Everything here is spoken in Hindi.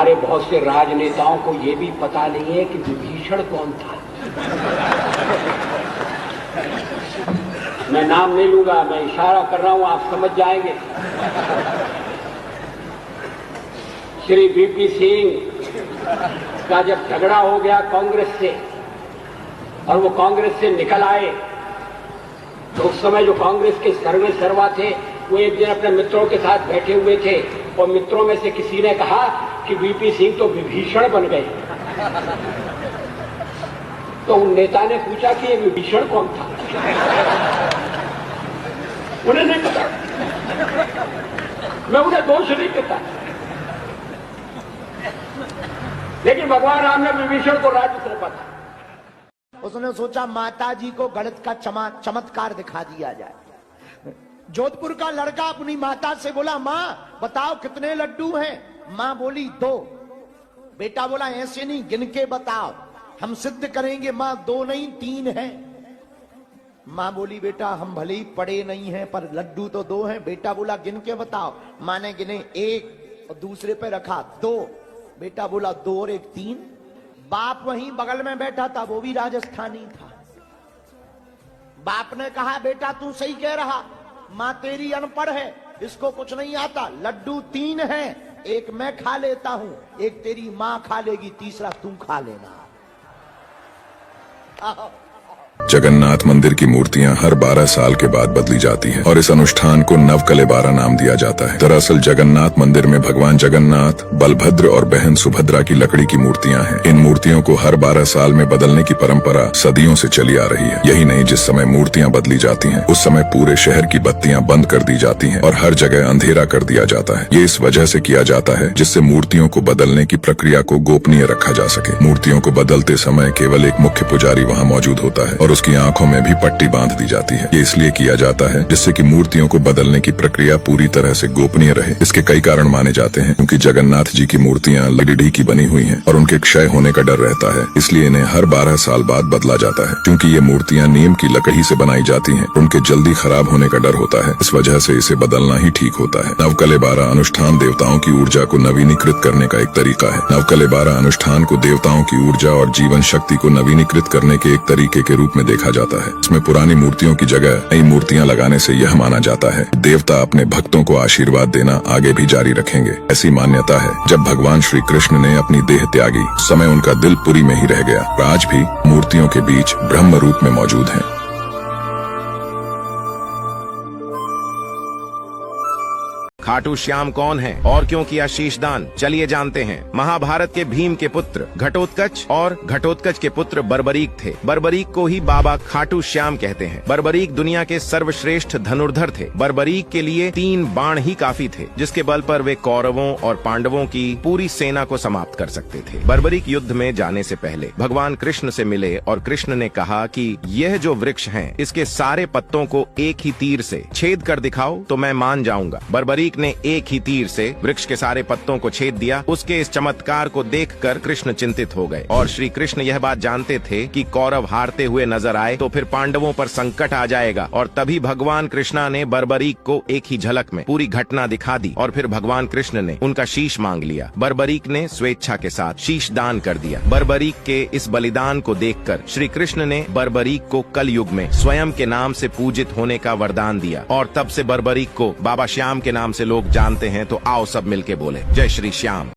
हमारे बहुत से राजनेताओं को ये भी पता नहीं है कि विभीषण कौन था। मैं नाम नहीं लूंगा, मैं इशारा कर रहा हूं, आप समझ जाएंगे। श्री वीपी सिंह का जब झगड़ा हो गया कांग्रेस से और वो कांग्रेस से निकल आए, तो उस समय जो कांग्रेस के सर्वे सर्वा थे वो एक दिन अपने मित्रों के साथ बैठे हुए थे और मित्रों में से किसी ने कहा कि वीपी सिंह तो विभीषण बन गए। तो उन नेता ने पूछा कि ये विभीषण कौन था। उन्हें नहीं पता, मैं उन्हें दोष नहीं देता, लेकिन भगवान राम ने विभीषण को राज्य सौंपा था। उसने सोचा माता जी को गणित का चमत्कार दिखा दिया जाए। जोधपुर का लड़का अपनी माता से बोला, माँ बताओ कितने लड्डू हैं? माँ बोली 2। बेटा बोला ऐसे नहीं, गिन के बताओ, हम सिद्ध करेंगे। माँ 2 नहीं 3 है। माँ बोली बेटा हम भले ही पढ़े नहीं हैं पर लड्डू तो 2 हैं। बेटा बोला गिन के बताओ। माँ ने गिने 1 और दूसरे पे रखा 2। बेटा बोला 2 और 1 3। बाप वहीं बगल में बैठा था, वो भी राजस्थानी था। बाप ने कहा बेटा तू सही कह रहा, माँ तेरी अनपढ़ है, इसको कुछ नहीं आता। लड्डू 3 हैं, 1 मैं खा लेता हूं, 1 तेरी माँ खा लेगी, तीसरा तू खा लेना। जगन्नाथ मंदिर की मूर्तियां हर 12 साल के बाद बदली जाती हैं और इस अनुष्ठान को नवकलेबारा नाम दिया जाता है। दरअसल जगन्नाथ मंदिर में भगवान जगन्नाथ, बलभद्र और बहन सुभद्रा की लकड़ी की मूर्तियां हैं। इन मूर्तियों को हर 12 साल में बदलने की परंपरा सदियों से चली आ रही है। यही नहीं, जिस समय मूर्तियां बदली जाती हैं उस समय पूरे शहर की बत्तियां बंद कर दी जाती हैं और हर जगह अंधेरा कर दिया जाता है। ये इस वजह से किया जाता है जिससे मूर्तियों को बदलने की प्रक्रिया को गोपनीय रखा जा सके। मूर्तियों को बदलते समय केवल एक मुख्य पुजारी वहाँ मौजूद होता है और उसकी आंखों में भी पट्टी बांध दी जाती है। ये इसलिए किया जाता है जिससे कि मूर्तियों को बदलने की प्रक्रिया पूरी तरह से गोपनीय रहे। इसके कई कारण माने जाते हैं, क्योंकि जगन्नाथ जी की मूर्तियां लकड़ी की बनी हुई हैं और उनके क्षय होने का डर रहता है, इसलिए इन्हें हर 12 साल बाद बदला जाता है। क्योंकि ये मूर्तियां नीम की लकड़ी से बनाई जाती हैं, उनके जल्दी खराब होने का डर होता है, इस वजह से इसे बदलना ही ठीक होता है। नवकलेबारा अनुष्ठान देवताओं की ऊर्जा को नवीनीकृत करने का एक तरीका है। नवकलेबारा अनुष्ठान को देवताओं की ऊर्जा और जीवन शक्ति को नवीनीकृत करने के एक तरीके के रूप में देखा जाता है। इसमें पुरानी मूर्तियों की जगह नई मूर्तियां लगाने से यह माना जाता है देवता अपने भक्तों को आशीर्वाद देना आगे भी जारी रखेंगे। ऐसी मान्यता है जब भगवान श्री कृष्ण ने अपनी देह त्यागी, समय उनका दिल पुरी में ही रह गया। आज भी मूर्तियों के बीच ब्रह्म रूप में मौजूद हैं। खाटू श्याम कौन है और क्यों किया शीशदान, चलिए जानते हैं। महाभारत के भीम के पुत्र घटोत्कच और घटोत्कच के पुत्र बर्बरीक थे। बर्बरीक को ही बाबा खाटू श्याम कहते हैं। बर्बरीक दुनिया के सर्वश्रेष्ठ धनुर्धर थे। बर्बरीक के लिए 3 बाण ही काफी थे, जिसके बल पर वे कौरवों और पांडवों की पूरी सेना को समाप्त कर सकते थे। बर्बरीक युद्ध में जाने से पहले भगवान कृष्ण से मिले और कृष्ण ने कहा कि यह जो वृक्ष है इसके सारे पत्तों को एक ही तीर से छेद कर दिखाओ तो मैं मान जाऊंगा। बर्बरीक ने एक ही तीर से वृक्ष के सारे पत्तों को छेद दिया। उसके इस चमत्कार को देखकर कृष्ण चिंतित हो गए और श्री कृष्ण यह बात जानते थे कि कौरव हारते हुए नजर आए तो फिर पांडवों पर संकट आ जाएगा, और तभी भगवान कृष्णा ने बर्बरीक को एक ही झलक में पूरी घटना दिखा दी और फिर भगवान कृष्ण ने उनका शीश मांग लिया। बर्बरीक ने स्वेच्छा के साथ शीश दान कर दिया। बर्बरीक के इस बलिदान को देखकर श्री कृष्ण ने बर्बरीक को कलयुग में स्वयं के नाम से पूजित होने का वरदान दिया और तब से बर्बरीक को बाबा श्याम के नाम से लोग जानते हैं। तो आओ सब मिलके बोले जय श्री श्याम।